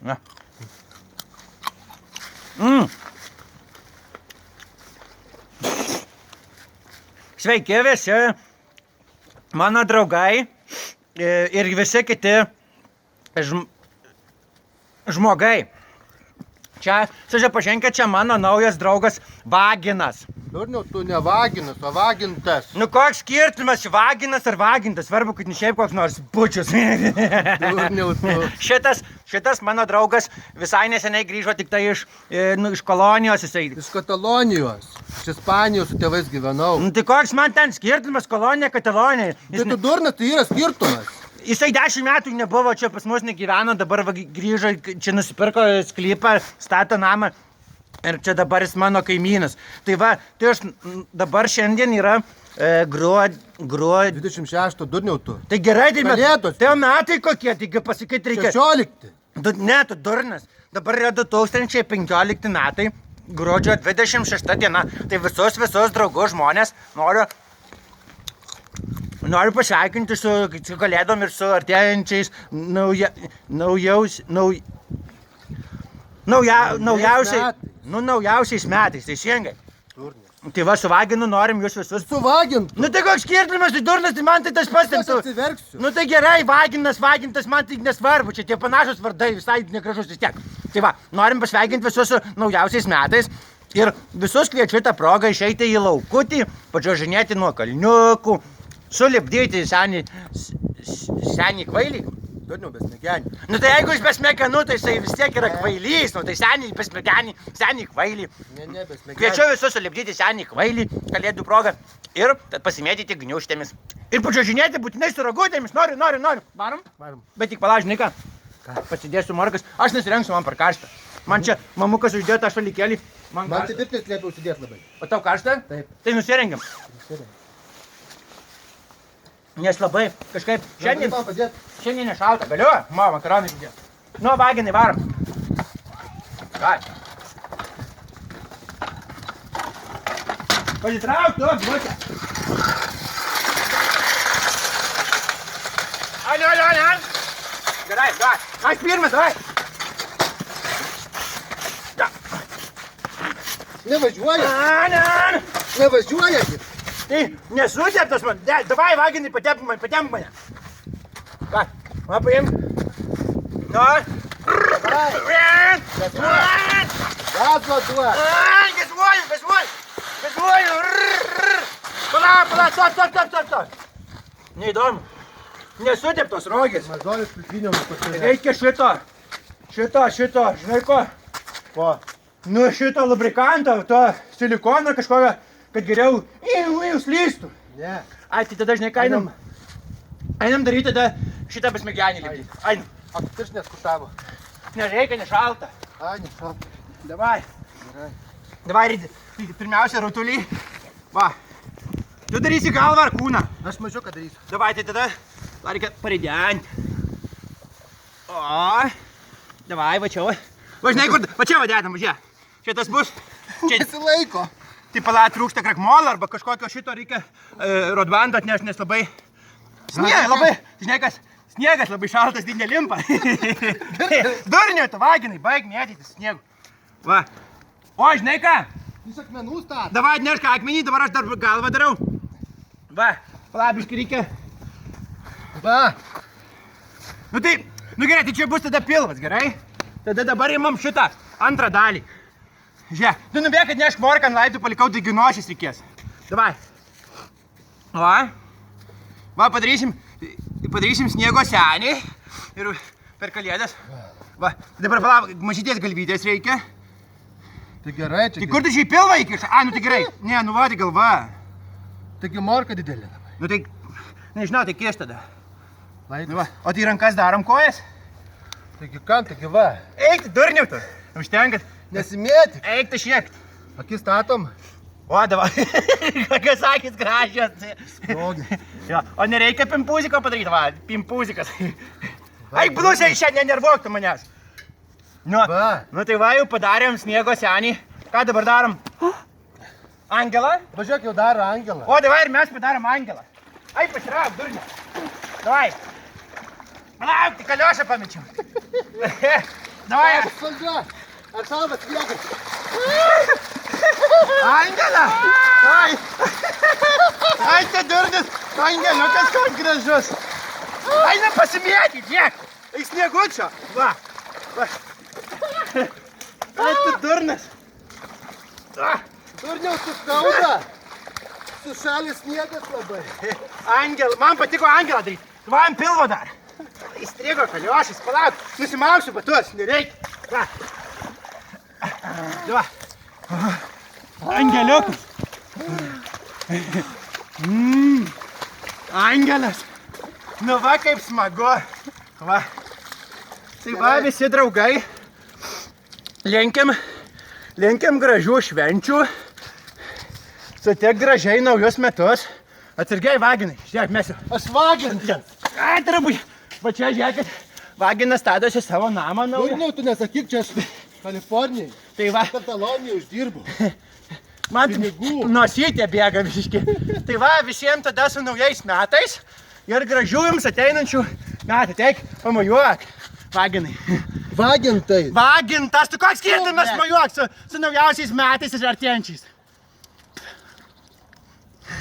Na. Sveiki visi, mano draugai ir visi kiti žmogai. Čia, susipažinkit, čia mano naujas draugas Vaginas. Durniau, tu ne Vaginas, o Vagintas. Nu koks skirtumas, Vaginas ar Vagintas, svarbu, kad ne šiaip koks nors bučius. Durniau, tu. Šitas mano draugas visai neseniai grįžo tik tai iš kolonijos jisai. Iš Katalonijos, iš Ispanijos su tėvais gyvenau. Nu tai koks man ten skirtumas, kolonija, Katalonija. Tai tu durnas, tai yra skirtumas. Jisai 10 metų nebuvo čia pas mus negyveno, dabar grįžo, čia nusipirko sklypą, stato namą ir čia dabar jis mano kaimynas. Tai va, tai aš dabar šiandien yra gruodžio 26 durniau tu. Tai gerai, tai Kalėdos. Tai metai kokie, taigi pasakyti reikia. 16. Ne, tu durnas. Dabar yra 2015 metai, gruodžio 26 diena. Tai visus draugus žmonės noriu pasveikinti su kalėdom ir su artėjančiais naujausiais metais, teisingai. Tai va, su Vaginu norim jūs visus. Su Vagintu. Nu tai koks skirtumas, tai durnas, tai man tai tas pats. Aš atsiverksiu. Nu tai gerai, Vaginas, Vagintas, man tai nesvarbu, čia tie panašus vardai, visai negražus vis tiek. Tai va, norim pasveikinti visus su naujausiais metais. Ir visus kviečiu tą progą išeiti į laukutį, pačiuožinėti nuo kalniukų, sulipdyti senį kvailį. Durniau, besmegenį. Nu tai jeigu jis besmegenų, tai jisai vis tiek yra kvailys, nu tai senį kvailį. Ne, besmegenį. Kviečiu visus sulipdyti senį kvailį, kalėdų progą ir pasimėtyti gniaužtėmis. Ir pačiuožinėti būtinai su ragutėmis, noriu. Varom? Varom. Bet tik palauk, žinai ką? Pasidėsiu morkas, aš nesirengsiu, man per karštą. Man čia mamukas uždėjo tą šalikėlį. Man tai pirtis liepia užsidėti labai. O tau karštą? Taip. Tai nusirengiam. Nes labai kažkaip šiandien nešalta. Galiu? Makaronai uždėjo. Nu, Vaginai, varom. Ką? Pasitrauk tu, blutė. Aliu. Gerai. Aš pirmas, davai. Nevažiuoja. Nevažiuoja. Tai nesuteptas man. Davai, Vaginai, patemp mane. Ką? Man paim. Nu. Gazo duot. Gazuoju. Pala, stop. Neįdomu. Nesuteptos rogės. Mažolis pritviniau pasirė. Reikia šito, žinai ko? Ko? Nu šito lubrikanto, to silikono kažkokio, kad geriau slystų. Ne. Ai, tai tada žinai ką einam daryti tada šitą besmegenį lipdyti. Einam. O tu pirštinės kurtavo. Nereikia, nešalta. Ai, nešalta. Davai. Gerai. Davai, pirmiausia rutulį. Va. Tu darysi galvą ar kūną. Aš mažiau ką darysiu. Davai, tai tada reikia paridenti. O. Davai, va čia. Va žinai kur, va čia va dedam, žiūrėk. Čia tas bus. Nesilaiko. Tai pala trūksta krakmolo arba kažkokio šito reikia rodbando atnešti, nes labai... Žinai kas, sniegas labai šaltas, tai nelimpa. Durniau, tu Vaginai, baig mėtyti sniegu. Va. O, žinai ką? Iš akmenų stato. Davai atnešk akmenį, dabar aš dar galvą darau. Va, palabiškai reikia. Va. Nu gerai, tai čia bus tada pilvas, gerai? Tada dabar imam šitą antrą dalį. Žiūrėk, tu nubėk atnešk morką ant laiptų, palikau, taigi nošis reikės. Davai. Va, padarysim sniego senį ir per kalėdas. Va, dabar palauk, mažytės galvytės reikia. Tai gerai, čia. Tai kur tu šį pilvą įkiš? Ai, nu tai gerai. Ne, nu va, tai galva. Taigi morka didelė. Nu tai, nežinau, tai kieš tada. Laidus. Nu va, o tai rankas darom kojas? Taigi kam, taigi va. Eik, tu durniau tu. Užtenkat. Nesimėti. Eik, tu šiek. Akis statom. O, davai. Kokios akis gražios. Sprogi. Jo, o nereikia pimpuziko padaryti, va, pimpuzikas. Eik, blusiai, šiandien nervuok tu manęs. Nu tai va, jau padarėm sniego senį. Ką dabar darom? Angelą? Važiuok, jau daro angelą. O, davai ir mes padarom angelą. Ai, pasitrauk, durnė. Davai. Palauk, tik Aliošą pamečiau. Davai. Valdžia. Ar šalvas viegas? Angela. Ai. Ai, tai durnis. Angeliukas, koks gražus. Ai, nepasimėkit, žiek. Į sniegučio. Va. Va. Ai, tu durnis. Va. Durniau suskauda. Sušalis sniegas labai. Angel, man patiko Angelą daryti. Va, ant pilvo dar. Įstrigo kaliošis, palauk. Nusimausiu batus, nereikia. Va. Va. Angeliukas. Angelas. Nu va, kaip smagu. Va. Tai va, visi draugai. Linkim gražių švenčių. Sutik gražiai naujus metus. Atsargiai vaginai. Žiūrėk, mes jau. Aš vagintas. Ai, tarabai. Va čia žiūrėkit. Vaginas stadosi savo namą naują. Durniau, tu nesakyk, čia aš Kalifornijai. Tai va. Katalonijai uždirbu. Man Pinigų. nosytė bėga visiškai. Tai va, visiems tada su naujais metais ir gražių jums ateinančių metų. Teik, pamojuok. Vaginai. Vagintai. Vagintas, tu koks skirtumas mojuok su naujausiais metais ir artėjančiais.